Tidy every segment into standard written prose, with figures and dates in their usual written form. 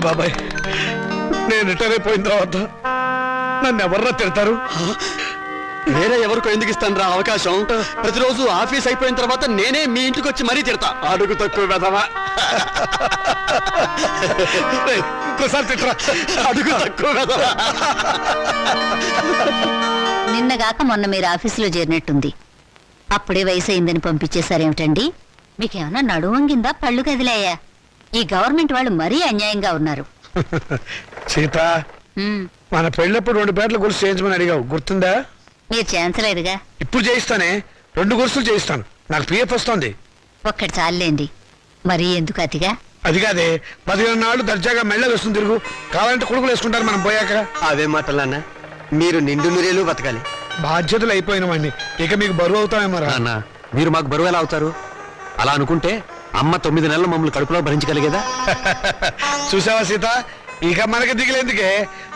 బాబాయ్, నేను రిటైర్ అయిపోయిన తర్వాత నన్ను ఎవర్రా తిడతారు? వేరే ఎవరికో ఎందుకు ఇస్తాను రా అవకాశం? ప్రతిరోజు ఆఫీస్ అయిపోయిన తర్వాత నేనే మీ ఇంటికి వచ్చి మరీ తిడతా. అడుగు తక్కువ వెదవా. ఇంకోసారి తిట్టరా. అడుగు తక్కువ వెదవా. నిన్నగాక మొన్న మీరు ఆఫీసులో చేరినట్టుంది. అప్పుడే వయసు అయిందని పంపించేశారేమిటండి? మీకేమన్నా నడువంగిందా, పళ్ళు కదిలాయా? ఈ గవర్నమెంట్ వాళ్ళు మరీ అన్యాయంగా ఉన్నారు. సీత, మన పెళ్ళప్పుడు 2 పేర్ల గుర్తు చేయించమని అడిగావు, గుర్తుందా? మీరు చేయించలేదుగా. ఇప్పుడు చేయిస్తానే, 2 గుర్తులు చేయిస్తాను. నాకు పిఎఫ్ వస్తుంది. ఒక్కటి చాలండి, మరీ ఎందుకు అతిగా? అది కాదే, 15 నాళ్ళు దర్జాగా మెళ్ళ వస్తుంది తిరుగు. కావాలంటే కొడుకులు వేసుకుంటారు మనం పోయాక. అవే మాటలన్నా, మీరు నిండు నూరేలు బతకాలి. బాధ్యతలు అయిపోయిన వాడిని ఇక మీకు బరువు అవుతామేమో రా. అన్న, మీరు మాకు బరువు ఎలా అవుతారు? అలా అనుకుంటే అమ్మ 9 నెలలు మమ్మల్ని కడుపులో భరించగలిగేదా? చూసావా సీత, ఇక మనకి దిగులేందుకే.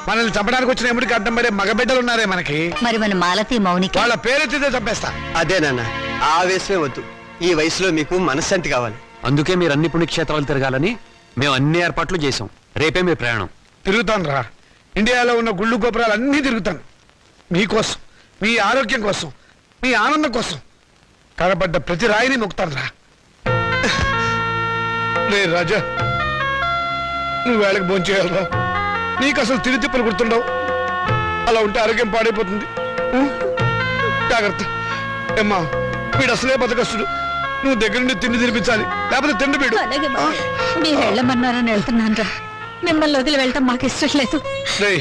మనల్ని చంపడానికి వచ్చిన ఎముడికి అడ్డం పడే మగబిడ్డలు ఉన్నారే మనకి. మరి మన మాలతి మౌనిక వాళ్ళ పేరెత్తితే చంపేస్తా. అదే నాన్న, ఆ వయసులో వద్దు. ఈ వయసులో మీకు మనశ్శాంతి కావాలి. అందుకే మీరు అన్ని పుణ్యక్షేత్రాలు తిరగాలని మేము అన్ని ఏర్పాట్లు చేసాం. రేపే మీ ప్రయాణం. తిరుగుతాను రా. ఇండియాలో ఉన్న గుళ్ళు గోపురాలు అన్నీ తిరుగుతాను. మీకోసం, మీ ఆరోగ్యం కోసం, మీ ఆనందం కోసం కనబడ్డ ప్రతి రాయిని మొక్కుతాను రా. రే రాజా, నువ్వు వేళకి భోంచేయాలరా. నీకు అసలు తిరిగి తిప్పలు గుర్తుండవు. అలా ఉంటే ఆరోగ్యం పాడైపోతుంది. జాగ్రత్త. ఏమ్మా, వీడు అసలే బతకస్తుడు. నువ్వు దగ్గర నుండి తిండి తినిపించాలి, లేకపోతే తిండి వీడు. మీరు వెళ్ళమన్నారని వెళ్తున్నాను రా. మిమ్మల్ని వదిలి వెళ్ళటం మాకు ఇష్టం లేదు. రే,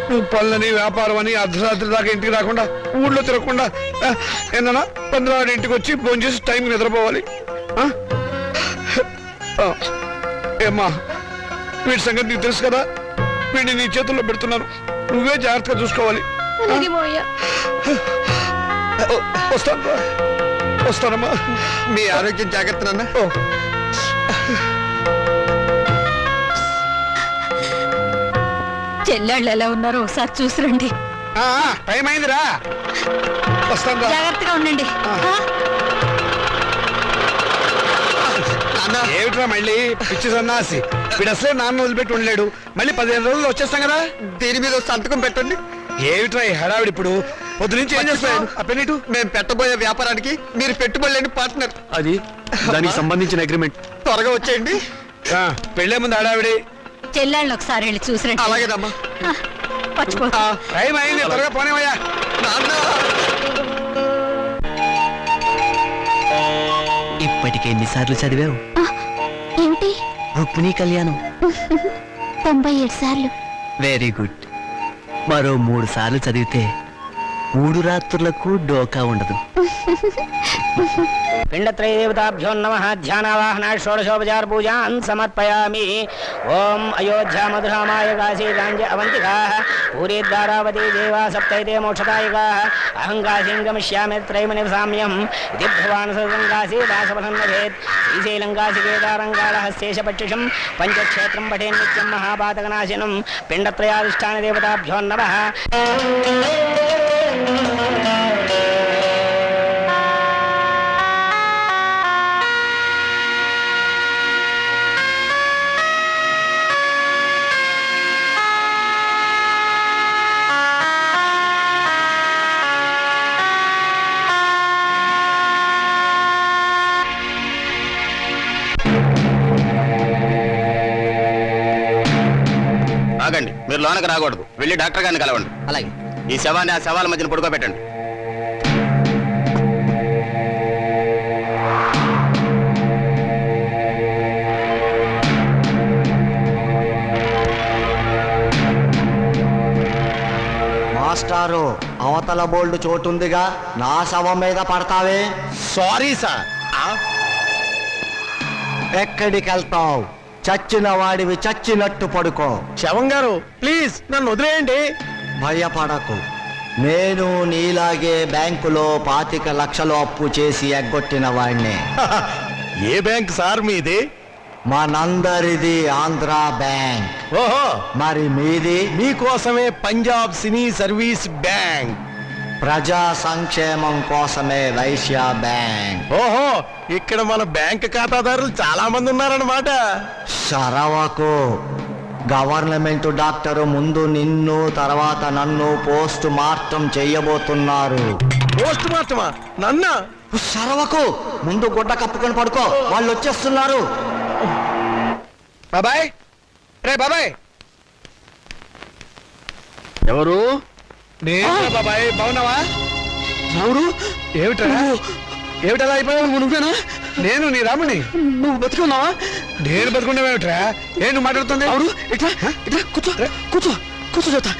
నువ్వు పనులని వ్యాపారం అని అర్ధరాత్రి దాకా ఇంటికి రాకుండా, ఊళ్ళో తిరగకుండా ఏందన్నా 15 ఇంటికి వచ్చి ఫోన్ చేసి టైంకి నిద్రపోవాలి. ఏమ్మా, వీడి సంగతి నీకు తెలుసు కదా. వీడిని నీ చేతుల్లో పెడుతున్నాను, నువ్వే జాగ్రత్తగా చూసుకోవాలి. వస్తానమ్మా. మీ ఆరోగ్యం జాగ్రత్త నాన్న. చెల్లెళ్ళు ఎలా ఉన్నారో ఒకసారి చూసిరండి. టైం అయిందిరా, వస్తాను. జాగ్రత్తగా ఉండండి. ఏమిట్రా మళ్ళీ పిచ్చి సన్నాసి? వీడు అసలే నాన్న వదిలిపెట్టి ఉండలేడు. మళ్ళీ 15 రోజులు వచ్చేస్తాం కదా. దీని మీద సంతకం పెట్టండి. ఏమిట్రా ఈ హడావిడి? ఇప్పుడు పొద్దు నుంచి ఏం చేస్తాను? ఆ పెన్నిటు. మేము పెట్టబోయే వ్యాపారానికి మీరు పెట్టుబడి లేని పార్ట్నర్. అది దానికి సంబంధించిన అగ్రిమెంట్. త్వరగా వచ్చేయండి. పెళ్ళే ముందు హడావిడి. చెల్లెళ్ళని ఒకసారి వెళ్ళి చూసిరండి. అలాగేదమ్మా. టైం అయింది, త్వరగా పోనేవయ్యా. ఇప్పటికే ఎన్నిసార్లు చదివావు? ఏమిటి? రుక్మిణీ కళ్యాణం 97 సార్లు. Very good. మరో 3 సార్లు చదివితే 3 రాత్రులకు డోకా ఉండదు. पिंडत्रयदेवताभ्यो नमः। ध्यानावाहना षोडशोपचार पूजान् समर्पयामि। ओम अयोध्या मधुरामाय काशी गांज अवंतिकाः पूरी द्वारावती देवा सप्तैते मोक्षदायिकाः अहं काशीं गमिष्यामि त्रयमनिवसाम्यम् इति भगवान् सदङ्गासी दासवनं नभेत् श्रीशैलङ्कासि केदारङ्गालहस्तेशपक्षिषं पञ्चक्षेत्रं पठेन् नित्यं महापातकनाशिनं। पिण्डत्रयाधिष्ठानदेवताभ्यो नमः। ఆగండి, మీరు లోనకి రాకూడదు. వెళ్ళి డాక్టర్ గారిని కలవండి. అలాగే. ఈ శవాన్ని ఆ శవాల మధ్యన పడుకోబెట్టండి. మాస్టారు, అవతల బోల్డ్ చోటుందిగా, నా శవం మీద పడతావే. Sorry sir. ఎక్కడికి వెళ్తావు? చచ్చిన వాడివి చచ్చినట్టు పడుకో. శవం గారు, ప్లీజ్ నన్ను వదిలేయండి. భయపడకు. నేను నీలాగే బ్యాంకులో 25 లక్షలు అప్పు చేసి ఎగ్గొట్టిన వాడిని. ఏ బ్యాంక్ సార్ మీది? మనందరిది ఆంధ్ర బ్యాంక్. ఓహో, మరి మీది? మీకోసమే పంజాబ్ సినీ సర్వీస్ బ్యాంక్. ప్రజా సంక్షేమం కోసమే వైశ్య బ్యాంక్. ఓహో, ఇక్కడ మన బ్యాంక్ ఖాతాదారులు చాలా మంది ఉన్నారన్నమాట. సరవకు. గవర్నమెంట్ డాక్టరు ముందు నిన్ను తర్వాత నన్ను పోస్ట్ మార్టం చెయ్యబోతున్నారు. పోస్ట్ మార్టమా? నన్న సరవకు, ముందు గుడ్డ కప్పుకొని పడుకో, వాళ్ళు వచ్చేస్తున్నారు. బాబాయ్, రే బాబాయ్. ఎవరు? నేను బాబాయ్, బాగున్నావా? రాముడు, ఏమిటా ఏమిటలా అయిపోయావు? నువ్వేనా? నేను నీ రాముని. నువ్వు బతుకున్నావా? నేను బతుకుండేవేమిట్రా? ఏ నువ్వు మాట్లాడుతుంది? అవును, ఇట్లా ఇట్లా కూర్చో కూర్చో కూర్చో చెప్తా.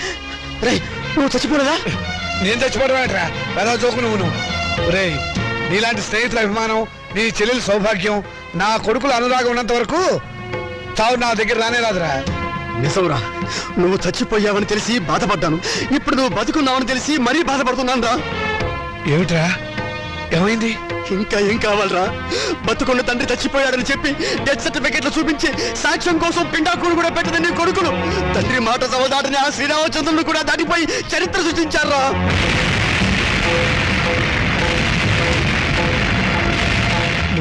రే, నువ్వు చచ్చిపోలేదా? నేను చచ్చిపోవడమేట్రా? పెద్ద చోకు నువ్వు. రే, నీలాంటి స్నేహితుల అభిమానం, నీ చెల్లెల సౌభాగ్యం, నా కొడుకుల అనురాగం ఉన్నంత వరకు చావు నా దగ్గర రానే రాదురా. నిజంరా, నువ్వు చచ్చిపోయావని తెలిసి బాధపడ్డాను. ఇప్పుడు నువ్వు బతుకున్నావని తెలిసి మరీ బాధపడుతున్నాను రా. ఏమిట్రా, ఏమైంది? ఇంకా ఏం కావాలరా? బతుకున్న తండ్రి చచ్చిపోయాడని చెప్పి డెత్ సర్టిఫికెట్లు చూపించి సాక్ష్యం కోసం పిండాకుడు కూడా పెట్టదని కొడుకులు తండ్రి మాట సవదాటని ఆ శ్రీరామచంద్రుని కూడా దాటిపోయి చరిత్ర సృష్టించారా.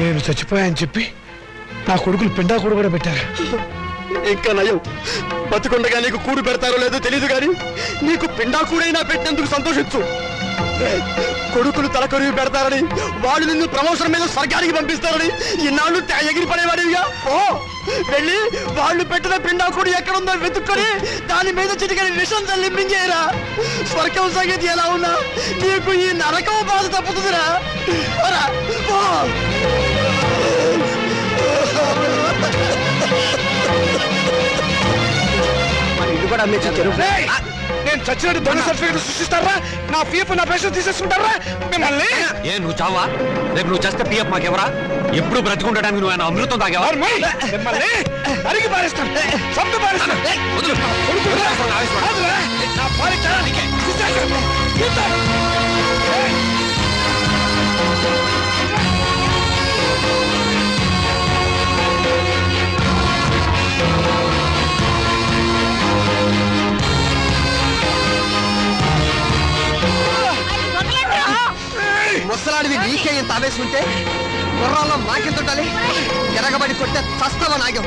నేను చచ్చిపోయాని చెప్పి నా కొడుకులు పిండాకుడు కూడా పెట్టారు. ఇంకా నయం, బతుకుండగా నీకు కూడు పెడతారో లేదో తెలియదు కానీ నీకు పిండాకుడైనా పెట్టినందుకు సంతోషించు. కొడుకులు తలకొరివి పెడతారని, వాళ్ళు నిన్ను ప్రమోషన్ మీద స్వర్గానికి పంపిస్తారని ఇన్నాళ్ళు ఎగిరి పడేవాడివిగా. ఓ వెళ్ళి వాళ్ళు పెట్టిన పిండాకుడు ఎక్కడుందో వెతుక్కొని దాని మీద చిటికని విషం చల్లింపించేయరా. స్వర్గం సంగతి ఎలా ఉన్నా నీకు ఈ నరకం బాధ తప్పుతుందిరా. ఇది కూడా అమ్మే చెరువు. రేయ్, నేను చచ్చినట్టు దొంగ సర్టిఫికెట్ సృష్టిస్తారా? నా పీఎఫ్ నా పెన్షన్ తీసేసుకుంటారా మిమ్మల్ని? ఏ నువ్వు చావా? రేపు నువ్వు చేస్తే పిఎఫ్ మాకెవరా? ఎప్పుడు బ్రతికుండడానికి నువ్వు ఆయన అమృతం తాగేవా? మిమ్మల్ని అడిగి పారేస్తాను, చంపి పారేస్తాను. వదులు. కొడుకురా, కాదురా, నా భార్య చాలా తీసేస్తాను. తీస్తాను. రేయ్. ముసలాడివి నీకే ఇంత ఆవేశం గుర్రాల్లో మాకెంత ఉండాలి? ఎరగబడి కొట్టే చస్తావా నాగం.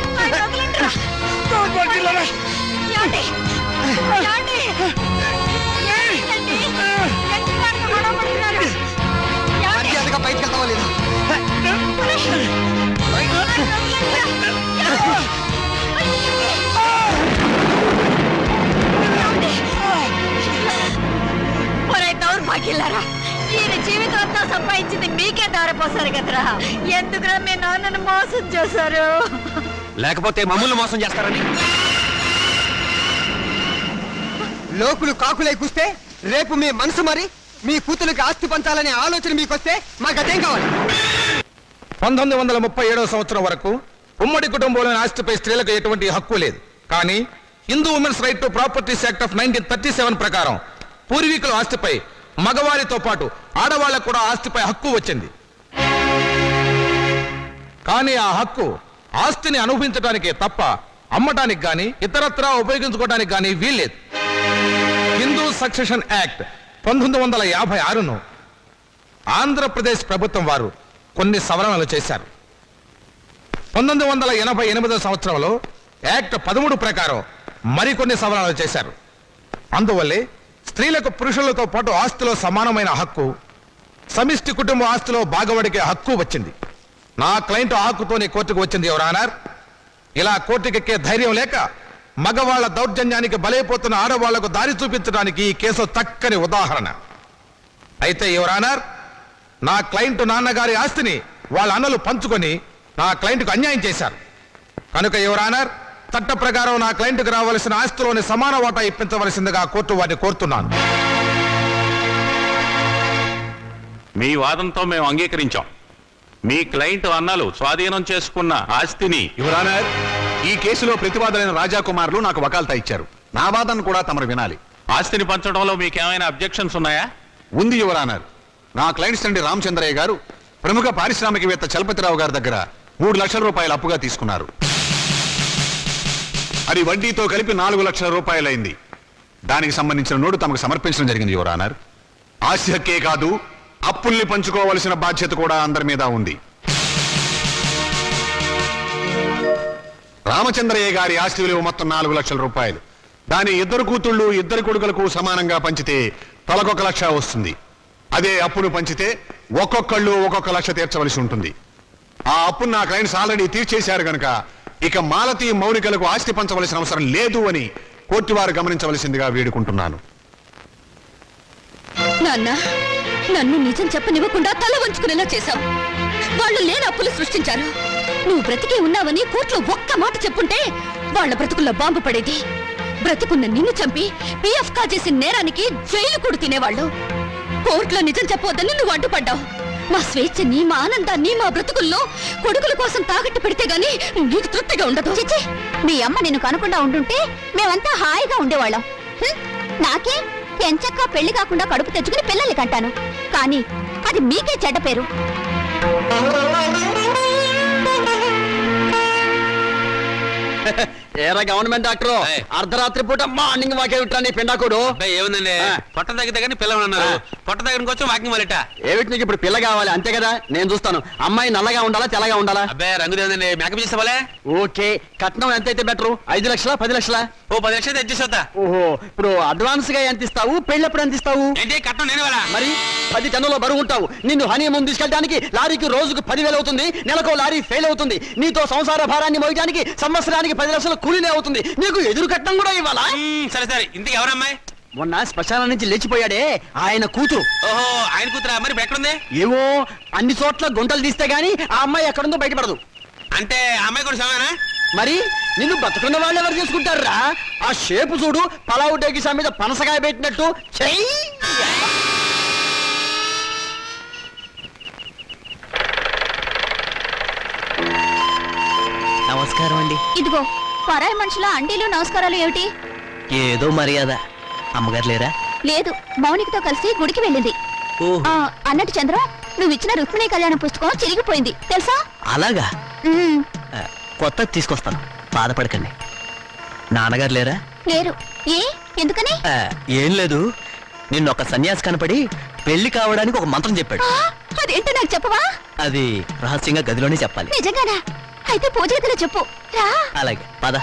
మర్యాదగా బయటకు వెళ్తావా లేదా? దౌర్భాగ్యులారా, ఈయన జీవితంతో సంపాదించింది మీకే దారపోసారు కదరా. ఎందుకురా మీ నాన్నను మోసం చేశారు? లేకపోతే మమ్మల్ని మోసం చేస్తారని. లోకులు కాకులై కూస్తే రేపు మీ మనసు మరి మీ కూతురికి ఆస్తి పంచాలనే ఆలోచన మీకొస్తే మాకు అదేం కావాలి? 1937వ సంవత్సరం వరకు ఉమ్మడి కుటుంబంలోని ఆస్తిపై స్త్రీలకు ఎటువంటి హక్కు లేదు. కానీ Hindu women's right to properties act of 1937 ప్రకారం పూర్వీకుల ఆస్తిపై మగవారితో పాటు ఆడవాళ్లకు కూడా ఆస్తిపై హక్కు వచ్చింది. కానీ ఆ హక్కు ఆస్తిని అనుభవించడానికే తప్ప అమ్మటానికి గాని ఇతరత్రా ఉపయోగించుకోవడానికి గాని వీల్లేదు. హిందూ సక్సెషన్ యాక్ట్ 1956ను ఆంధ్రప్రదేశ్ ప్రభుత్వం వారు కొన్ని సవరణలు చేశారు. 1988వ సంవత్సరంలో యాక్ట్ 13 ప్రకారం మరికొన్ని సవరణలు చేశారు. అందువల్లే స్త్రీలకు పురుషులతో పాటు ఆస్తిలో సమానమైన హక్కు, సమిష్టి కుటుంబ ఆస్తిలో భాగవడికే హక్కు వచ్చింది. నా క్లయింట్ ఆ హక్కుతోనే కోర్టుకు వచ్చింది యువర్ ఆనర్. ఇలా కోర్టుకెక్కే ధైర్యం లేక మగవాళ్ల దౌర్జన్యానికి బలైపోతున్న ఆడవాళ్లకు దారి చూపించడానికి ఈ కేసు చక్కని ఉదాహరణ. అయితే యువర్ ఆనర్, నా క్లయింట్ నాన్నగారి ఆస్తిని వాళ్ళ అన్నలు పంచుకొని నా క్లయింట్కు అన్యాయం చేశారు. కనుక యువర్ ఆనర్, చట్ట ప్రకారం నా క్లయింట్కి రావాల్సిన ఆస్తిలోని సమాన వాటా ఇప్పించవలసిందిగా కోర్టు వారిని కోరుతున్నాను. మీ వాదంతో మేము అంగీకరించాం. మీ క్లయింట్ అన్నలు స్వాధీనం చేసుకున్న ఆస్తిని యువర్ ఆనర్, ఈ కేసులో ప్రతివాదులైన రాజాకుమారులు నాకు వకాల్తా ఇచ్చారు. నా వాదన కూడా తమరు వినాలి. ఆస్తిని పంచడంలో మీకేమైనా అబ్జెక్షన్స్ ఉన్నాయా? ఉంది యువర్ ఆనర్. నా క్లయింట్స్ తండ్రి రామచంద్రయ్య గారు ప్రముఖ పారిశ్రామికవేత్త చలపతిరావు గారి దగ్గర 3 లక్షల రూపాయలు అప్పుగా తీసుకున్నారు. అది వడ్డీతో కలిపి 4 లక్షల రూపాయలైంది. దానికి సంబంధించిన నోటు తమకు సమర్పించడం జరిగింది యువర్ ఆనర్. ఆస్తి హక్కే కాదు, అప్పుల్ని పంచుకోవలసిన బాధ్యత కూడా అందరి మీద ఉంది. రామచంద్రయ్య గారి ఆస్తి విలువ మొత్తం 4 లక్షల రూపాయలు. దాని 2 కూతుళ్ళు 2 కొడుకులకు సమానంగా పంచితే తలకొక 1 లక్ష వస్తుంది. అదే అప్పును పంచితే ఒక్కొక్కళ్ళు 1 లక్ష తీర్చవలసి ఉంటుంది. ఆ అప్పును నా క్లయింట్స్ ఆల్రెడీ తీర్చేశారు గనక ఇక మాలతి మౌనికలకు ఆస్తి పంచవలసిన అవసరం లేదు అని కోర్టు వారు గమనించవలసిందిగా వేడుకుంటున్నాను. నాన్న, నన్ను నిజం చెప్పనివ్వకుండా తల వంచుకునేలా చేశావు. వాళ్ళు లేని అప్పులు సృష్టించారు. నువ్వు బ్రతికే ఉన్నావని కోర్టులో ఒక్క మాట చెప్పుంటే వాళ్ళ బ్రతుకుల్లో బాంబు పడేది. బ్రతుకున్న నిన్ను చంపి పిఎఫ్ కాజేసిన నేరానికి జైలు కూడా తినేవాళ్ళు. కోర్టులో నిజం చెప్పవద్దని నువ్వు అడ్డుపడ్డావు. మా స్వేచ్ఛని, మా ఆనందాన్ని, మా బ్రతుకుల్లో కొడుకుల కోసం తాకట్టు పెడితే గానీ నీకు తృప్తిగా ఉండదు. చిచ్చి, మీ అమ్మ నిన్ను కనుకుండా ఉంటుంటే మేమంతా హాయిగా ఉండేవాళ్ళం. నాకే ఎంచక్కా పెళ్లి కాకుండా కడుపు తెచ్చుకుని పిల్లల్ని కంటాను. కానీ అది మీకే చెడ్డ పేరు. ఏరా గవర్నమెంట్ డాక్టర్, అర్ధరాత్రి పూట మార్నింగ్ వాకే విట్టా నీ పిండాకుడు. ఏముందండి, పొట్ట తగ్గితే కానీ పిల్లమన్నారు. పొట్ట దగ్గరికి వచ్చి వాకింగ్ వాళ్ళట. ఏమిటి నీకు ఇప్పుడు పిల్ల కావాలి అంతే కదా? నేను చూస్తాను. అమ్మాయి నల్లగా ఉండాలా తెల్లగా ఉండాలా? అబ్బాయి రంగు లేదండి, మేకప్ చేసేవాళ్ళే. ఓకే, కట్నం ఎంత అయితే బెటరు? 5 లక్షలా 10 లక్షలా? ఓ 10 లక్షలు తెచ్చేసా. ఓహో, ఇప్పుడు అడ్వాన్స్ గా ఎంత ఇస్తావు? పెళ్ళప్పుడు ఎంత ఇస్తావు? ఏంటి కట్నం నేను వాళ్ళ? మరి 10 టన్నుల బరువు ఉంటావు. నిన్ను హనీమూన్ తీసుకెళ్ళడానికి లారీకి రోజుకు 10,000 అవుతుంది. నెలకు లారీ ఫెయిల్ అవుతుంది. నీతో సంసార భారాన్ని మోయడానికి సంవత్సరానికి 10 లక్షల కూలీనే అవుతుంది. నీకు ఎదురు కట్నం కూడా ఇవ్వాలా? సరే సరే, ఇంతకు ఎవరమ్మాయి? మొన్న శ్మశానం నుంచి లేచిపోయాడే ఆయన కూతురు. ఓహో, ఆయన కూతురా? మరి ఇప్పుడు ఎక్కడుంది? ఏవో అన్ని చోట్ల గుంటలు తీస్తే గానీ ఆ అమ్మాయి ఎక్కడుందో బయటపడదు. అంటే అమ్మాయి కూడా సమానా? మరి నిన్ను బతుకున్న వాళ్ళు ఎవరు చేసుకుంటారా? ఆ షేపు చూడు, పలావు డేకిసా మీద పనసకాయ పెట్టినట్టు. చెయ్యి. నమస్కారం అండి. ఇదిగో పరాయి మనుషుల అండీలు నమస్కారాలు ఏమిటి? ఏదో మర్యాద. అమ్మగారు లేరా? లేదు, మౌనికతో కలిసి గుడికి వెళ్ళింది. ఓహో, అన్నట్టు చంద్ర, నువ్వు ఇచ్చిన రుక్మిణి కళ్యాణ పుస్తకం చిరిగిపోయింది తెలుసా? అలాగా? ఉమ్, కొత్తది తీసుకొస్తాను, బాధపడకండి. నాన్నగారు లేరా? లేరు. ఏ ఎందుకని? ఏం లేదు, నిన్న ఒక సన్యాసి కనపడి పెళ్లి కావడానికి ఒక మంత్రం చెప్పాడు. అదేంటో నాకు చెప్పవా? అది రహస్యంగా గదిలోనే చెప్పాలి. నిజంగానా? అయితే పూజ గదిలో చెప్పు. రా. అలాగే, పద.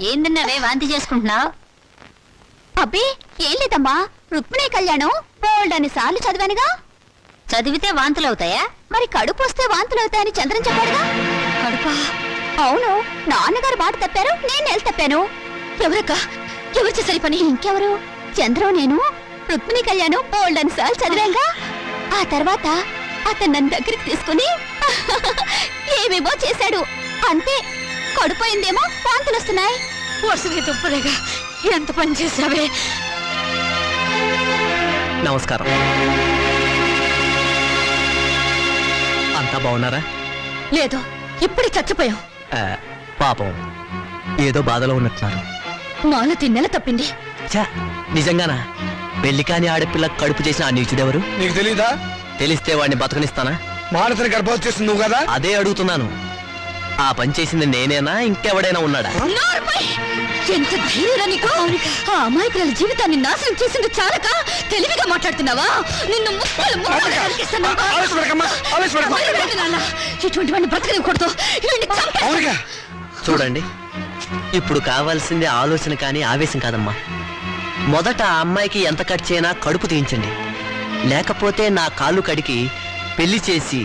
ఏందన్నావే వాంతి చేసుకుంటున్నావు? అబ్బే ఏం లేదమ్మా, రుక్మిణి కళ్యాణం బోల్డని సార్లు చదివానుగా. చదివితే వాంతులు అవుతాయా? మరి కడుపు వస్తే వాంతులు అవుతాయని చంద్రం చెప్పాడుగా. కడుపా? అవును, నాన్నగారు మాట తప్పారు, నేను నెల తప్పాను. ఎవరక్క? ఎవరు చేసరి పని? ఇంకెవరు? చంద్రం నేను రుక్మిణి కళ్యాణం బోల్డని సార్లు చదివాగా. ఆ తర్వాత అతను నన్ను దగ్గరికి తీసుకుని ఏమేమో చేశాడు. అంతే, కడుపోయిందేమో వాంతులు వస్తున్నాయి. వరుసగా తుప్పలేగా ఎంత పని చేశావే. నమస్కారం. అంతా బాగున్నారా? లేదు, ఇప్పుడే చచ్చిపోయాం. పాపం ఏదో బాధలో ఉన్నట్టున్నారు. మాలతి నెల తప్పింది. ఛా, నిజంగానా? పెళ్లి కాని ఆడపిల్ల కడుపు చేసిన ఆ నీచుడెవరు? నీకు తెలీదా? తెలిస్తే వాడిని బతకనిస్తానా? మాలతిని గర్భవతి చేస్తుంది నువ్వు కదా? అదే అడుగుతున్నాను. ఆ పని చేసింది నేనేనా, ఇంకెవడైనా ఉన్నాడా? ఎంత ధైర్యం నీకు! ఆ అమాయకుల జీవితాన్ని నాశనం చేసింది చాలక తెలివిగా మాట్లాడుతున్నావా? నిన్ను ముక్కలు ముక్కలు నరికేస్తాను. నాన్న, ఇటువంటి వాడిని బ్రతకనివ్వకూడదు. వీడిని చంపేస్తాను. అవునుగా. చూడండి, ఇప్పుడు కావాల్సింది ఆలోచన కానీ ఆవేశం కాదమ్మా. మొదట ఆ అమ్మాయికి ఎంత ఖర్చు అయినా కడుపు తీయించండి. లేకపోతే నా కాళ్ళు కడికి పెళ్లి చేసి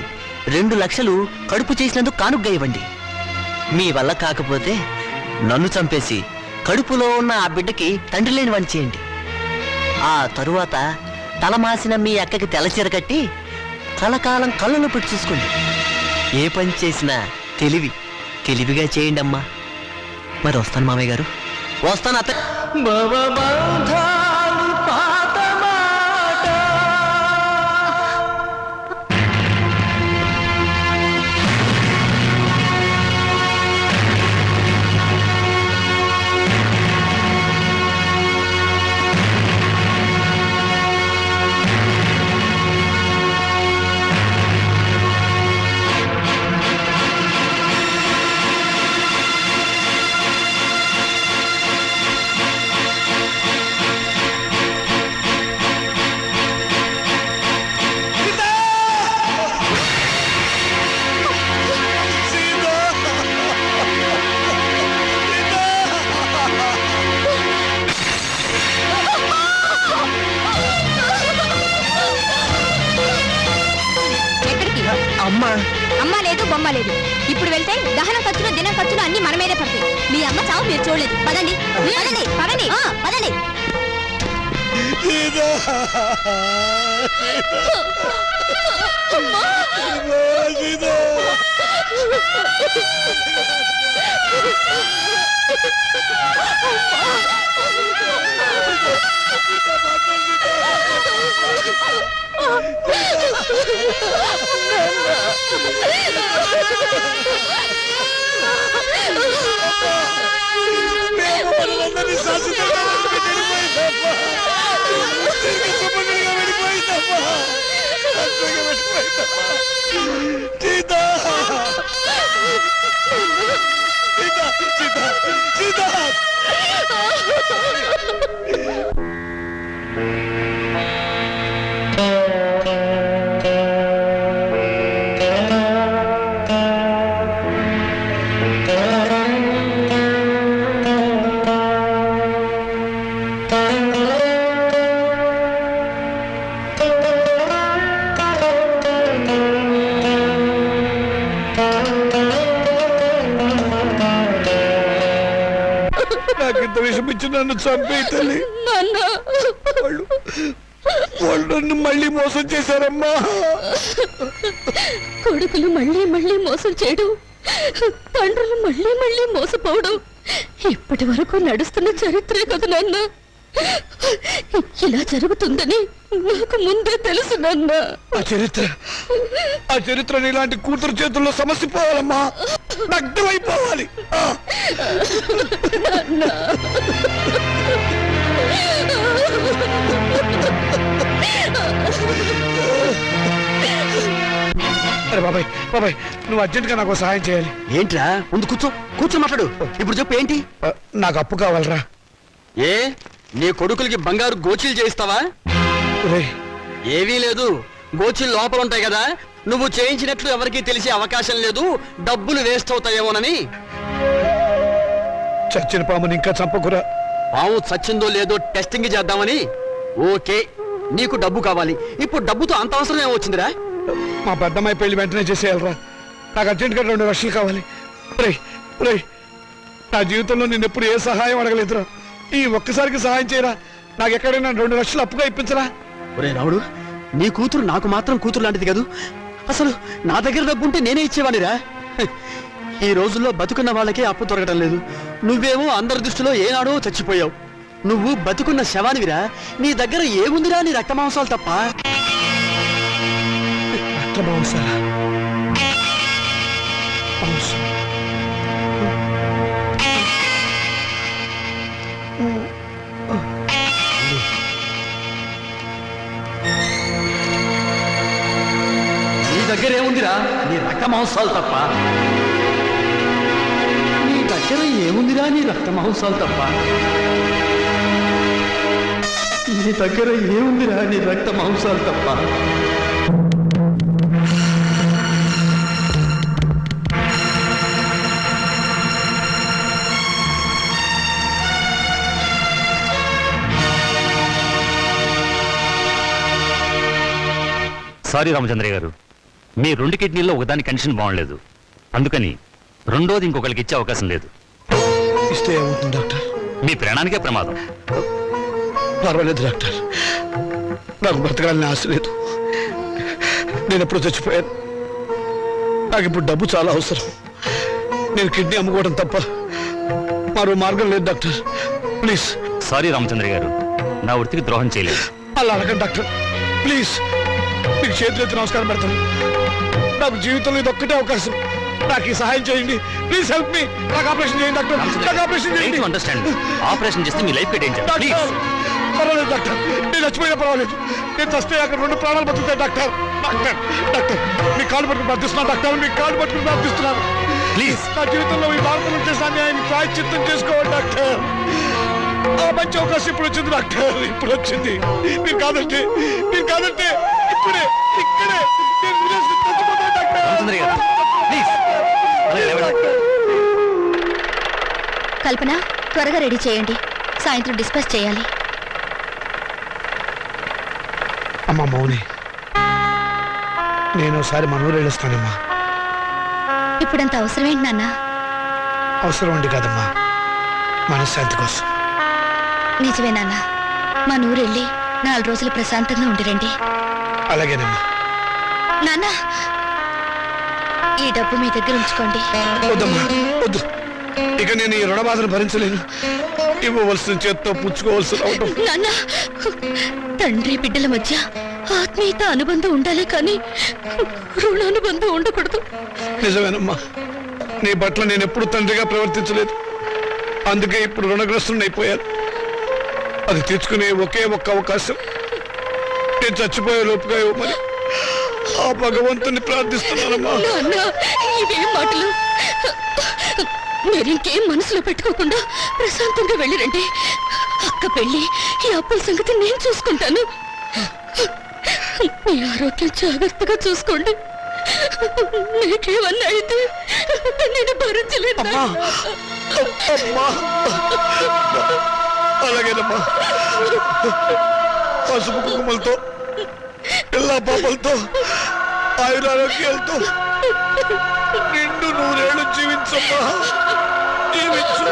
2 లక్షలు కడుపు చేసినందుకు కానుగ్గా ఇవ్వండి. మీ వల్ల కాకపోతే నన్ను చంపేసి కడుపులో ఉన్న ఆ బిడ్డకి తండ్రి లేని వాడిని చేయండి. ఆ తరువాత తలమాసిన మీ అక్కకి తెల్లచీర కట్టి కలకాలం కళ్ళను పెట్టి చూసుకోండి. ఏ పని చేసినా తెలివిగా చేయండి అమ్మా. మరి వస్తాను మామయ్య గారు, వస్తాను అత్త. అమ్మా అమ్మ లేదు బొమ్మ లేదు. ఇప్పుడు వెళ్తే దహన ఖర్చులు దినం ఖర్చులు అన్ని మన మీదే పడతాయి. మీ అమ్మ చావు మీరు చూడలేదు. పదండి పదండి పదండి పదండి. నాకింత విషయం ఇచ్చి నన్ను చంపే తల్లి. వాళ్ళు నన్ను మళ్ళీ మోసం చేశారమ్మా. కొడుకులు మళ్ళీ మళ్ళీ మోసం చేయడం, తండ్రులు మళ్ళీ మళ్ళీ మోసపోవడం ఇప్పటి వరకు నడుస్తున్న చరిత్రే కదా నాన్న. ఇలా జరుగుతుందని నాకు ముందే తెలుసు నాన్న. ఆ చరిత్ర ఇలాంటి కూతురు చేతుల్లో సమస్య పోవాలమ్మా. నగ్నమైపోవాలి. అరే బాబాయ్ బాబాయ్, నువ్వు అర్జెంట్ గా నాకు సహాయం చేయాలి. ఏంట్రా ముందు కూర్చో మాట్లాడు. ఇప్పుడు చెప్పు ఏంటి? నాకు అప్పు కావాలరా. ఏ నీ కొడుకులకి బంగారు గోచీలు చేయిస్తావా? ఒరేయ్, ఏవీ లేదు, గోచీలు లోపల ఉంటాయి కదా. నువ్వు చేయించినట్లు ఎవరికీ తెలిసే అవకాశం లేదు, డబ్బులు వేస్ట్ అవుతాయేమోనని. చచ్చిన పాముని ఇంకా చంపకురా. పాము చచ్చిందో లేదో టెస్టింగ్ చేద్దామని. ఓకే, నీకు డబ్బు కావాలి. ఇప్పుడు డబ్బుతో అంత అవసరం ఏమొచ్చిందిరా? మా పెద్దమ్మాయి పెళ్లి వెంటనే చేసేయాలరా. నాకు అర్జెంట్ గా 2 లక్షలు కావాలి. నా జీవితంలో నేను ఎప్పుడు ఏ సహాయం అడగలేదురా. ఈ ఒక్కసారికి సహాయం చేయరా. నాకు ఎక్కడైనా 2 లక్షలు అప్పుగా ఇప్పించరా. ఒరే రావుడు, నీ కూతురు నాకు మాత్రం కూతురు లాంటిది కాదు. అసలు నా దగ్గర డబ్బు ఉంటే నేనే ఇచ్చేవాడిరా. ఈ రోజుల్లో బతుకున్న వాళ్ళకే అప్పు దొరకడం లేదు. నువ్వేమో అందరి దృష్టిలో ఏనాడో చచ్చిపోయావు. నువ్వు బతుకున్న శవానివిరా. నీ దగ్గర ఏముందిరా? నీ రక్త మాంసాలు తప్ప. నీ దగ్గర ఏముందిరా? నీ రక్త మాంసాలు తప్ప. నీ దగ్గర ఏముందిరా? నీ రక్త మాంసాలు తప్ప. నీ దగ్గర ఏముందిరా? నీ రక్త మాంసాలు తప్ప. సారీ రామచంద్ర గారు, మీ 2 కిడ్నీల్లో ఒకదాని కండిషన్ బాగుండలేదు. అందుకని రెండోది ఇంకొకరికి ఇచ్చే అవకాశం లేదు. ఇస్తే ఏమవుతుంది డాక్టర్? మీ ప్రాణానికే ప్రమాదం. పర్వాలేదు డాక్టర్, నాకు బ్రతకాలని ఆశ లేదు. నేను ఎప్పుడు చచ్చిపోయాను. నాకు ఇప్పుడు డబ్బు చాలా అవసరం. నేను కిడ్నీ అమ్ముకోవడం తప్ప మరో మార్గం లేదు డాక్టర్. ప్లీజ్. సారీ రామచంద్ర గారు, నా వృత్తికి ద్రోహం చేయలేదు. అలా అడగండి డాక్టర్, ప్లీజ్. మీకు చేతులెత్తి నమస్కారం పెడతాను. నాకు జీవితంలో ఇది ఒక్కటే అవకాశం. నాకు ఈ సహాయం చేయండి. Please help me. నాకు ఆపరేషన్ చేయండి డాక్టర్. నాకు ఆపరేషన్ చేయండి. అండర్స్టాండ్. ఆపరేషన్ చేస్తే మీ లైఫ్ డేంజర్. డాక్టర్, పర్వాలేదు డాక్టర్, నేను చచ్చిపోయినా పర్వాలేదు. నేను చస్తే అక్కడ 2 ప్రాణాలు బతుకుతాయి డాక్టర్. డాక్టర్ డాక్టర్ మీ కాళ్ళు పట్టుకుని ప్రార్థిస్తున్నాను డాక్టర్. మీ కాళ్ళు పట్టుకుని ప్రార్థిస్తున్నాను. ప్లీజ్. నా జీవితంలో ఈ భారతం చేసిన అన్యాయాన్ని ప్రాయశ్చిత్తం చేసుకోవాలి డాక్టర్. ఆ మంచి అవకాశం ఇప్పుడు వచ్చింది డాక్టర్. ఇప్పుడు వచ్చింది. మీరు కాదంటే ఇప్పుడే ఇక్కడే నేను విదేశీ చచ్చిపోతాను డాక్టర్. రామచంద్ర గారు, ప్లీజ్. కల్పన, త్వరగా రెడీ చేయండి. సాయంత్రం డిస్కస్ చేయాలి. అమ్మ మౌని, నేను ఒకసారి మన ఊరు వెళ్ళొస్తానమ్మా. ఇప్పుడంత అవసరం ఏంటి నాన్న? అవసరం ఉండి కాదమ్మా, మనశ్శాంతి కోసం. నిజమే నాన్న, మన ఊరు వెళ్ళి 4 రోజులు ప్రశాంతంగా ఉండిరండి. అలాగేనమ్మా. నాన్న, ఈ డబ్బు మీ దగ్గర ఉంచుకోండి. వద్దమ్మా, వద్దు. ఇక నేను ఈ రుణ బాధను భరించలేను. ఇవ్వవలసిన చేత్తో పుచ్చుకోవలసి రావటం. నాన్న, తండ్రి బిడ్డల మధ్య ఆత్మీయత అనుబంధం ఉండాలి కానీ రుణానుబంధం ఉండకూడదు. నిజమేనమ్మా, నీ పట్ల నేను ఎప్పుడు తండ్రిగా ప్రవర్తించలేదు. అందుకే ఇప్పుడు రుణగ్రస్తుని అయిపోయాను. అది తీర్చుకునే ఒకే ఒక్క అవకాశం నేను చచ్చిపోయే లోపుగా ఇవ్వమని ఆ భగవంతుని ప్రార్థిస్తున్నానమ్మా. నాన్న, ఇవేం మాటలు? మీరింకేం మనసులో పెట్టుకోకుండా ప్రశాంతంగా వెళ్ళిరండి. అక్క పెళ్లి, ఈ అప్పుల సంగతి నేను చూసుకుంటాను. మీ ఆరోగ్యం జాగ్రత్తగా చూసుకోండి. మీకేమన్నా అయితే నేను భరించలేదు. అలాగేనమ్మా. పసుపు కుంకుమలతో, పిల్ల పాపలతో, ఆయురారోగ్యాలతో నిండు 100 ఏళ్ళు జీవించమ్మా, జీవించు.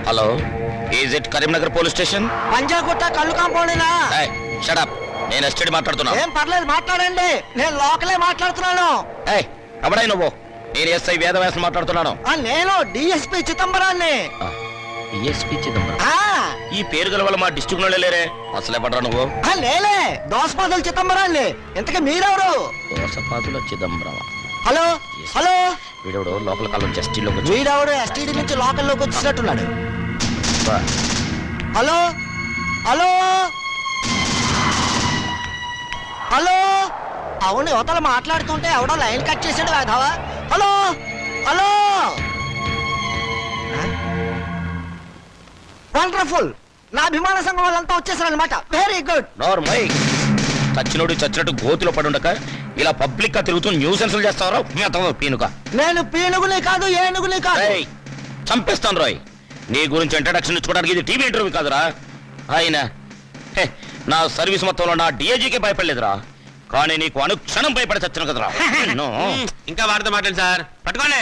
Hello, is it Karimnagar police station? Panjagutta కళ్ళు కాంపౌండేనా? షడప్, నేను ఎస్టడీ మాట్లాడుతున్నా. ఏం పర్లేదు, మాట్లాడండి. నేను లోకలే మాట్లాడుతున్నాను. ఎవడై నువ్వు? నేను ఎస్ఐ వేదవ్యాసం మాట్లాడుతున్నాను. నేను డిఎస్పీ చిదంబరాన్ని. డిఎస్పీ చిదంబరం? ఆ, ఈ పేరు గల వల్ల మా డిస్ట్రిక్ట్ లో లేరే. అసలే పడరా నువ్వు? లేలే, దోసపాదుల చిదంబరాన్ని. ఇంతకీ మీరెవరు? దోసపాదుల చిదంబరం. హలో హలో, వీడెవడు లోపల కాలం జస్టిలోకి వీడెవడు ఎస్టీడీ నుంచి లోకల్లోకి వచ్చినట్టున్నాడు. హలో హలో హలో, అవును, యువతలు మాట్లాడుతుంటే ఎవడో లైన్ కట్ చేసాడు వేధవా. Hello hello, wonderful. నా అభిమాన సంఘం వాళ్ళంతా వచ్చేసారనమాట. Very good. నార్మల్. చచ్చినోడు చచ్చినట్టు గోతులో పడుండక ఇలా పబ్లిక్ గా తిరుగుతూ న్యూసెన్స్లు చేస్తావరా పీనుక? నేను పీనుగుని కాదు, ఏనుగుని కాదు. చంపేస్తాను రాయ్. నీ గురించి ఇంట్రడక్షన్ ఇచ్చుకోవడానికి ఇది టీవీ ఇంటర్వ్యూ కాదురా. ఆయన నా సర్వీస్ మొత్తంలో నా డిఐజీకే భయపడలేదురా, కానీ నీకు అనుక్షణం భయపడి చచ్చాను కదరా. ఇంకా వాడితో మాట్లాడు సార్. పట్టుకోండి.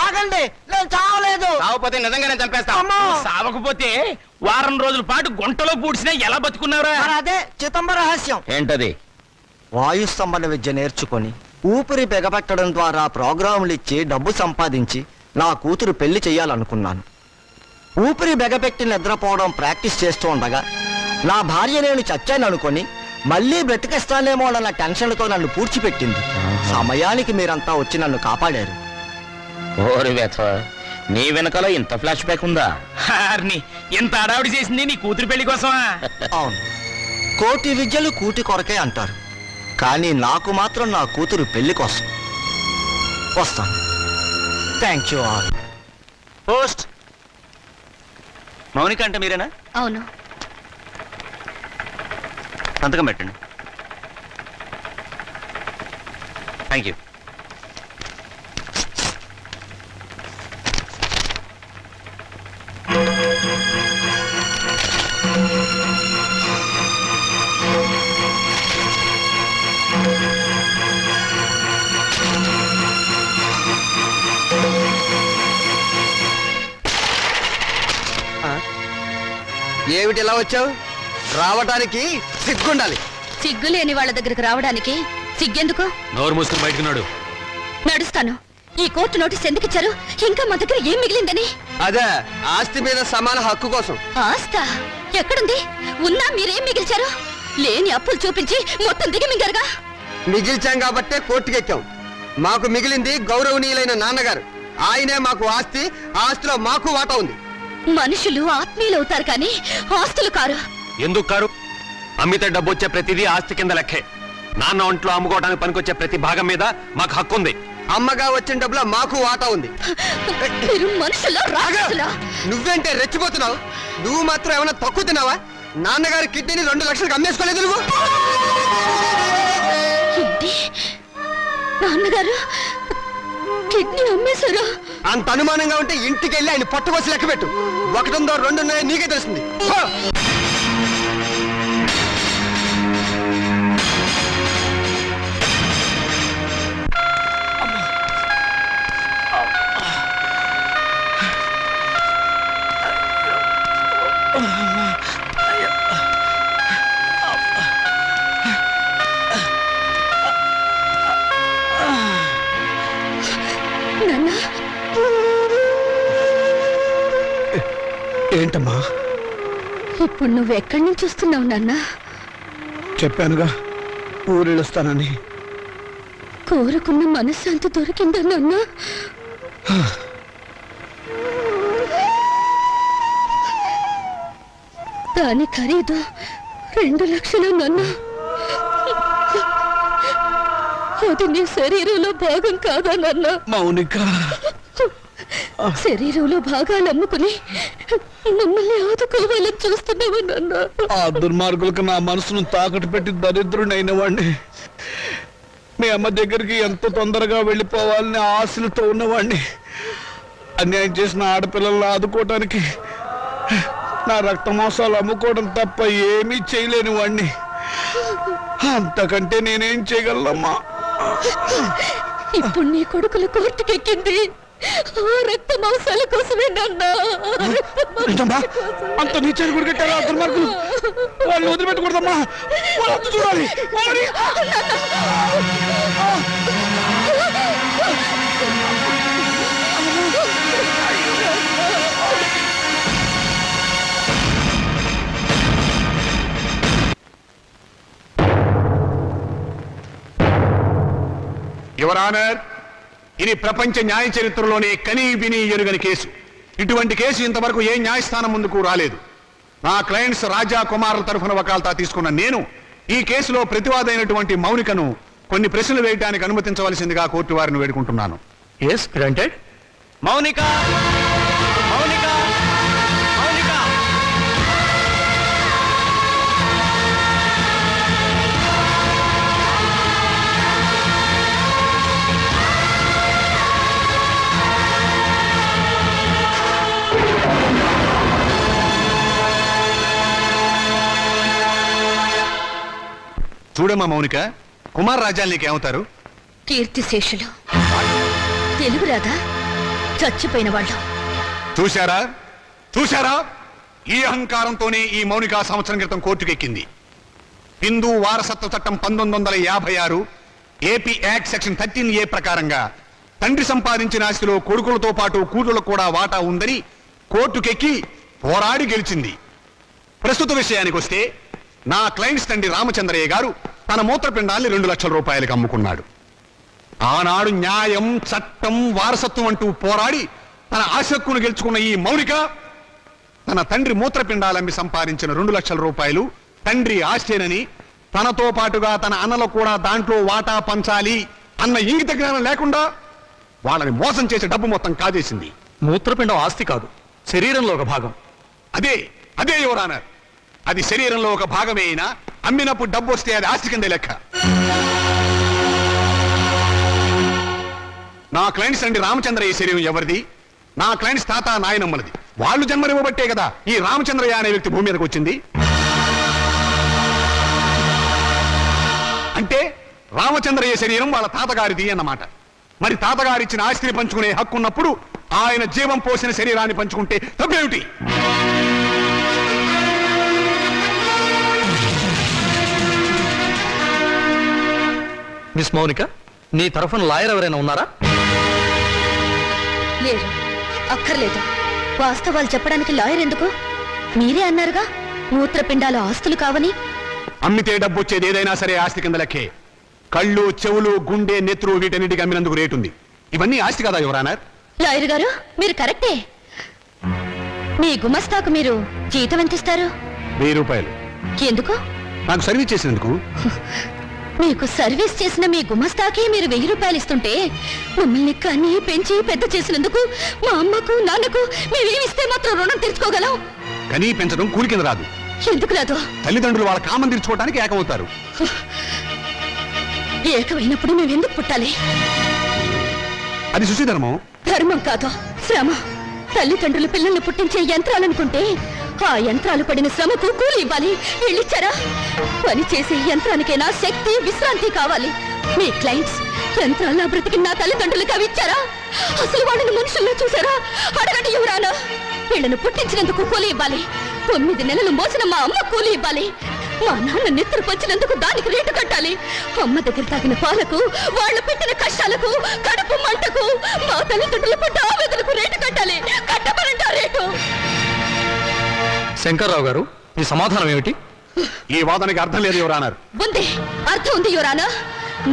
ఆగండి, నేను చావలేదు. సావపోతే నిజంగానే చంపేస్తా. అమ్మో. సావకపోతే వారం రోజుల పాటు గుంటలో పూడ్చినా ఎలా బతుకున్నావురా? మరి అదే చిదంబర రహస్యం. ఏంటది? వాయుస్తంభన విద్య నేర్చుకొని ఊపిరి బిగపట్టడం ద్వారా ప్రోగ్రాములు ఇచ్చి డబ్బు సంపాదించి నా కూతురు పెళ్లి చెయ్యాలనుకున్నాను. ఊపిరి బిగపెట్టి నిద్రపోవడం ప్రాక్టీస్ చేస్తూ ఉండగా నా భార్య నేను చచ్చాను అనుకొని మళ్ళీ బ్రతికిస్తానేమో అన్న టెన్షన్తో నన్ను పూడ్చిపెట్టింది. సమయానికి మీరంతా వచ్చి నన్ను కాపాడారు. ఓరి వేత, నీ వెనకాల ఇంత ఫ్లాష్ బ్యాక్ ఉందా? ఇంత అడావిడి చేసింది నీ కూతురు పెళ్లి కోసమా? అవును, కోటి విద్యలు కూటి కొరకే అంటారు, కానీ నాకు మాత్రం నా కూతురు పెళ్లి కోసం. వస్తాను. Thank you all. Post. Mounika అంటే మీరేనా? అవును. సంతకం పెట్టండి. Thank you. ఏమిటి ఇలా వచ్చావు? రావటానికి సిగ్గుండాలి. సిగ్గు లేని వాళ్ళ దగ్గరకు రావడానికి సిగ్గెందుకు? నోరు మూసుకుని బయటకున్నాడు. నడుస్తాను. ఈ కోర్టు నోటీస్ ఎందుకు ఇచ్చారు? ఇంకా మా దగ్గర ఏం మిగిలిందని? అదే, ఆస్తి మీద సమాన హక్కు కోసం. ఆస్తా ఎక్కడుంది? ఉన్నా మీరేం మిగిల్చారు? లేని అప్పులు చూపించి మొత్తం దిగి మింగారుగా. మిగిల్చాం కాబట్టే కోర్టుకెక్కాం. మాకు మిగిలింది గౌరవనీయులైన నాన్నగారు. ఆయనే మాకు ఆస్తి, ఆ ఆస్తిలో మాకు వాటా ఉంది. మనుషులు ఆత్మీయులు అవుతారు కానీ ఆస్తులు కారు. ఎందుకు కారు? అమ్మితే డబ్బు వచ్చే ప్రతిదీ ఆస్తి కింద లెక్కే. నాన్న ఒంట్లో అమ్ముకోవడానికి పనికొచ్చే ప్రతి భాగం మీద మాకు హక్కు ఉంది. అమ్మగా వచ్చిన డబ్బులో మాకు వాటా ఉంది. మీరు మనుషుల్లో రాక్షసులా? నువ్వేంటే రెచ్చిపోతున్నావు? నువ్వు మాత్రం ఏమైనా తక్కువ తిన్నావా? నాన్నగారి కిడ్నీని 2 లక్షలకు అమ్మేసుకోలేదు నువ్వు ఏంటి? నాన్నగారు కిడ్నీ అమ్మేశారా? అంత అనుమానంగా ఉంటే ఇంటికి వెళ్ళి ఆయన పట్టుకోసి లెక్క పెట్టు 1 ఉందో 2 ఉన్నాయో నీకే తెలుస్తుంది పో. నాన్న ఏంటమ్మా? ఇప్పుడు నువ్వు ఎక్కడి నుంచి వస్తున్నావు నాన్న? చెప్పానుగా ఊరెళ్ళొస్తానని. కోరుకున్న మనశ్శాంతి దొరికిందా నాన్న? దాని ఖరీదు 2 లక్షలు నాన్న. అది నీ శరీరంలో భాగం కాదా నాన్న? మౌనిక, శరీరంలో భాగాలు అమ్ముకుని మమ్మల్ని ఆదుకోవాలని చూస్తున్నావా నాన్న? ఆ దుర్మార్గులకు నా మనసును తాకట్టు పెట్టి దరిద్రుడైన వాడిని, మీ అమ్మ దగ్గరికి ఎంత తొందరగా వెళ్ళిపోవాలని ఆశలతో ఉన్నవాడిని, అన్యాయం చేసిన ఆడపిల్లలను ఆదుకోవడానికి నా రక్త మాంసాలు అమ్ముకోవడం తప్ప ఏమీ చేయలేని వాడిని. అంతకంటే నేనేం చేయగలనమ్మా? ఇప్పుడు నీ కొడుకుల కోర్టుకెక్కింది ఆ రక్త మాంసాల కోసమే నాన్న. ఏంటమ్మా? అంత నీచాన్ని గురికెట్టారా దుర్మార్గులు? వాళ్ళు వదిలిపెట్టకూడదమ్మా, వాళ్ళు చూడాలి. యువర్ ఆనర్, ఇది ప్రపంచ న్యాయ చరిత్రలోనే కనీ విని ఎరుగని కేసు. ఇటువంటి కేసు ఇంతవరకు ఏ న్యాయస్థానం ముందుకు రాలేదు. నా క్లయింట్స్ రాజా కుమారుల తరఫున వకాల్తా తీసుకున్న నేను ఈ కేసులో ప్రతివాదైనటువంటి మౌనికను కొన్ని ప్రశ్నలు వేయడానికి అనుమతించవలసిందిగా కోర్టు వారిని వేడుకుంటున్నాను. Yes granted. మౌనిక మౌనిక మౌనిక చూడమ్మా మౌనిక, కుమార్ రాజాలు నీకేమవుతారు? కీర్తిశేషులు. తెలుగు రాదా? చచ్చిపోయిన వాళ్ళు. చూశారా చూశారా, ఈ అహంకారంతోనే ఈ మౌనిక సంవత్సరం క్రితం కోర్టుకెక్కింది. హిందూ వారసత్వ చట్టం 1956 ఏపీ యాక్ట్ సెక్షన్ 13A ప్రకారంగా తండ్రి సంపాదించిన ఆస్తిలో కొడుకులతో పాటు కూతుళ్లకు కూడా వాటా ఉందని కోర్టుకెక్కి పోరాడి గెలిచింది. ప్రస్తుత విషయానికి వస్తే నా క్లయింట్స్ తండ్రి రామచంద్రయ్య గారు తన మూత్రపిండాల్ని 2 లక్షల రూపాయలకు అమ్ముకున్నాడు. ఆనాడు న్యాయం, చట్టం, వారసత్వం అంటూ పోరాడి తన ఆశక్కును గెలుచుకున్న ఈ మౌనిక తన తండ్రి మూత్రపిండాలమ్మి సంపాదించిన 2 లక్షల రూపాయలు తండ్రి ఆస్తేనని, తనతో పాటుగా తన అన్నలు కూడా దాంట్లో వాటా పంచాలి అన్న ఇంగిత జ్ఞానం లేకుండా వాళ్ళని మోసం చేసే డబ్బు మొత్తం కాజేసింది. మూత్రపిండం ఆస్తి కాదు, శరీరంలో ఒక భాగం. అదే అదే యువరానర్, అది శరీరంలో ఒక భాగమే అయినా అమ్మినప్పుడు డబ్బు వస్తే అది ఆస్తి కిందే లెక్క. నా క్లయింట్స్ అండి రామచంద్రయ్య శరీరం ఎవరిది? నా క్లయింట్స్ తాత నాయనమ్మలది. వాళ్ళు జన్మనివ్వబట్టే కదా ఈ రామచంద్రయ్య అనే వ్యక్తి భూమి మీదకి వచ్చింది. అంటే రామచంద్రయ్య శరీరం వాళ్ళ తాతగారిది అన్నమాట. మరి తాతగారిచ్చిన ఆస్తిని పంచుకునే హక్కు ఉన్నప్పుడు ఆయన జీవం పోసిన శరీరాన్ని పంచుకుంటే తప్పేమిటి? మిస్ మౌనిక, నీ తరఫున లాయర్ ఎవరైనా ఉన్నారా? లేరు, అక్కర్లేదు. వాస్తవాలు చెప్పడానికి లాయర్ ఎందుకు? మీరే అన్నారుగా మూత్రపిండాలు ఆస్తులు కావని. అమ్మితే డబ్బు వచ్చేది ఏదైనా సరే ఆస్తి కింద లెక్కే. కళ్ళు, చెవులు, గుండె, నెత్తురు వీటన్నిటికి అమ్మినందుకు రేటు ఉంది. ఇవన్నీ ఆస్తి కదా యువరానర్? లాయర్ గారు మీరు కరెక్టే. మీ గుమస్తాకు మీరు జీతం ఎంత ఇస్తారు? 1000 రూపాయలు. ఎందుకు? నాకు సర్వీస్ చేసినందుకు. మీకు సర్వీస్ చేసిన మీ గుమస్తాకి మీరు 1000 రూపాయలు ఇస్తుంటే మమ్మల్ని కని పెంచి పెద్ద చేసినందుకు మా అమ్మకు నాన్నకు మేమేమిస్తే మాత్రం రుణం తీర్చుకోగలం? కనీ పెంచడం కూలి కింద రాదు. ఎందుకు రాదు? తల్లిదండ్రులు వాళ్ళ కామం తీర్చుకోవడానికి ఏకమవుతారు. ఏకమైనప్పుడు మేమెందుకు పుట్టాలి? అది సుశీధర్మం. ధర్మం కాదు, శ్రమ. తల్లిదండ్రులు పిల్లల్ని పుట్టించే యంత్రాలనుకుంటే ఆ యంత్రాలు పడిన శ్రమకు కూలి ఇవ్వాలి. వీళ్ళిచ్చారా? పని చేసే యంత్రానికైనా శక్తి, విశ్రాంతి కావాలి. మీ క్లయింట్స్ యంత్రాల బ్రతికి నా తల్లిదండ్రులకు అవి ఇచ్చారా? అసలు వాళ్ళని మనుషుల్లో చూసారా? అడగండి యువరానా. వీళ్ళను పుట్టించినందుకు కూలి ఇవ్వాలి. 9 నెలలు మోసిన మా అమ్మ కూలి ఇవ్వాలి. మా నాన్న నెత్తురు పంచినందుకు దానికి రేటు కట్టాలి. అమ్మ దగ్గర తాగిన పాలకు, వాళ్ళు పెట్టిన కష్టాలకు, కడుపు మంటకు, మా తల్లిదండ్రులు పడ్డ ఆవేదనకు రేటు కట్టాలి. కట్టమనంటే రేటు. శంకర్రావు గారు, మీ సమాధానం ఏమిటి? ఈ వాదనకి అర్థం లేదు యువరానర్. ఉంది, అర్థం ఉంది యువరానా.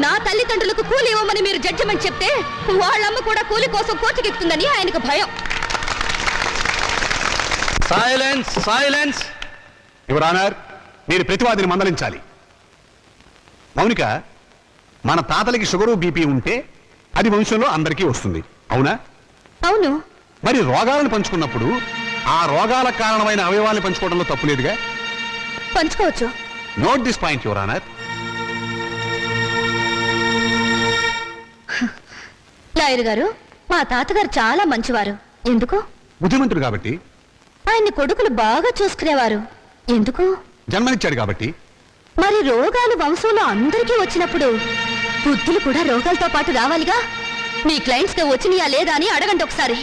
నా తల్లిదండ్రులకు కూలి ఇవ్వమని మీరు జడ్జిమెంట్ చెప్తే వాళ్ళమ్మ కూడా కూలి కోసం కోర్టుకెక్కుతుందని ఆయనకు భయం. Silence, silence. యువరానర్, మీరు ప్రతివాదిని మందలించాలి. మౌనిక, మన తాతలకి షుగరు బీపీ ఉంటే అది వంశంలో అందరికీ వస్తుంది, అవునా? అవును. మరి రోగాలను పంచుకున్నప్పుడు ఆ రోగాలకు కారణమైన అవయవాలను పంచుకోవడంలో తప్పు లేదుగా? పంచుకోవచ్చు. Note this point your honour. Lawyer గారు, మా తాతగారు చాలా మంచివారు. ఎందుకు? బుద్ధిమంతుడు కాబట్టి. ఆయన్ని కొడుకులు బాగా చూసుకునేవారు. ఎందుకు? జన్మనిచ్చాడు కాబట్టి. మరి రోగాలు వంశంలో అందరికీ వచ్చినప్పుడు బుద్ధులు కూడా రోగాలతో పాటు రావాలిగా. మీ క్లయింట్స్ కి వచ్చినాయా లేదా అని అడగండి ఒకసారి.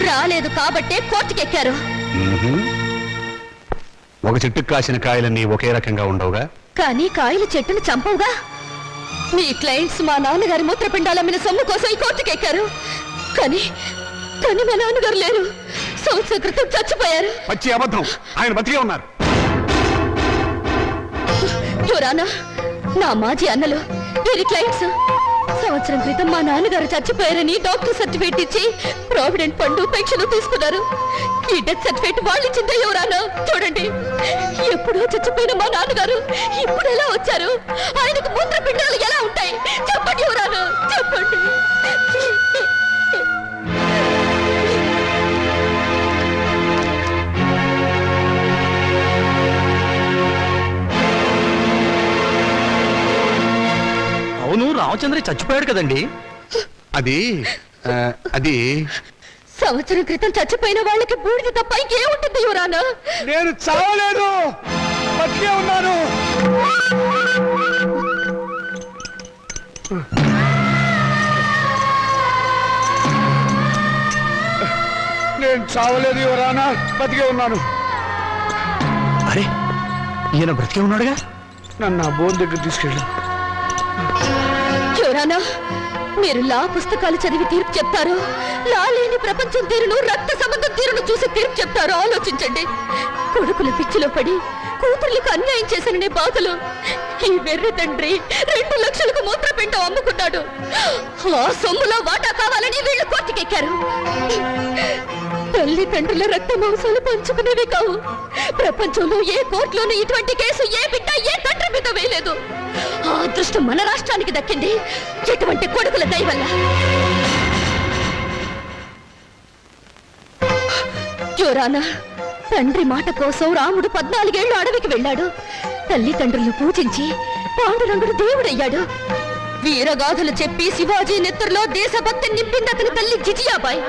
రాలేదు కాబట్టే కోర్టుకెక్కారు. ఒక చెట్టుకు కాసిన కాయలన్నీ ఒకే రకంగా ఉండవుగా. కానీ కాయలు చెట్టును చంపవుగా. మీ క్లయింట్స్ మా నాన్నగారి మూత్రపిండాలమ్మిన సొమ్ము కోసం ఈ కోర్టుకెక్కారు. కానీ కానీ మా నాన్నగారు లేరు. సంవత్సరం క్రితం చచ్చిపోయారు. పచ్చి అబద్ధం. ఆయన బతికే ఉన్నారు. యువరానా, నా మాజీ అన్నలు వీరి క్లయింట్స్ సంవత్సరం క్రితం మా నాన్నగారు చచ్చిపోయారని డాక్టర్ సర్టిఫికేట్ ఇచ్చి ప్రావిడెంట్ ఫండ్ పెన్షన్ తీసుకున్నారు. ఈ డెత్ సర్టిఫికేట్ వాళ్ళు ఇచ్చిందే యువరానా. చూడండి, ఎప్పుడో చచ్చిపోయిన మా నాన్నగారు ఇప్పుడు ఎలా వచ్చారు? ఆయనకు మూత్రపిండాలు ఎలా ఉంటాయి? చెప్పండి యువరానా, చెప్పండి. అవును, రామచంద్ర చచ్చిపోయాడు కదండి. అది సంవత్సరం క్రితం చచ్చిపోయిన వాళ్ళకి బూడిద తప్ప ఇంకేముంటుంది యువరానా? నేను చావలేదు, బతికే ఉన్నాను. నేను చావలేదు యువరానా, బతికే ఉన్నాను. అరే, ఈయన బ్రతికే ఉన్నాడుగా. నన్ను ఆ బోన్ దగ్గర తీసుకెళ్ళు. యువరానా, మీరు లా పుస్తకాలు చదివి తీర్పు చెప్తారు, లా లేని ప్రపంచం తీరును, రక్త సంబంధం తీరును చూసి తీర్పు చెప్తారు. ఆలోచించండి. కొడుకుల పిచ్చిలో పడి కూతుర్లకు అన్యాయం చేశాననే బాధలు ఈ వెర్రి తండ్రి 2 లక్షలకు మూత్రపిండం అమ్ముకున్నాడు. ఆ సొమ్ములో వాటా కావాలని వీళ్ళు కోర్టుకెక్కారు. తల్లిదండ్రుల రక్త మాంసాలు పంచుకునేవి కావు. ప్రపంచంలో ఏ కోర్టులోనూ ఇటువంటి కేసు ఏ బిడ్డ ఏ తండ్రి మీద వేయలేదు. ఆ అదృష్టం మన రాష్ట్రానికి దక్కింది ఎటువంటి కొడుకుల దయ వల్ల. యువరానా, తండ్రి మాట కోసం రాముడు 14 ఏళ్లు అడవికి వెళ్ళాడు. తల్లిదండ్రులను పూజించి పాండురంగుడు దేవుడయ్యాడు. వీరగాథలు చెప్పి శివాజీ నెత్తురులో దేశభక్తి నింపింది అతని తల్లి జిజియాబాయ్.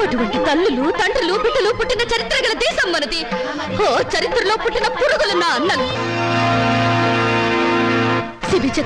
అటువంటి తల్లులు, తండ్రులు, బిడ్డలు పుట్టిన చరిత్ర గల దేశం మనది. ఓ చరిత్రలో పుట్టిన పురుగులు నా అన్నలు.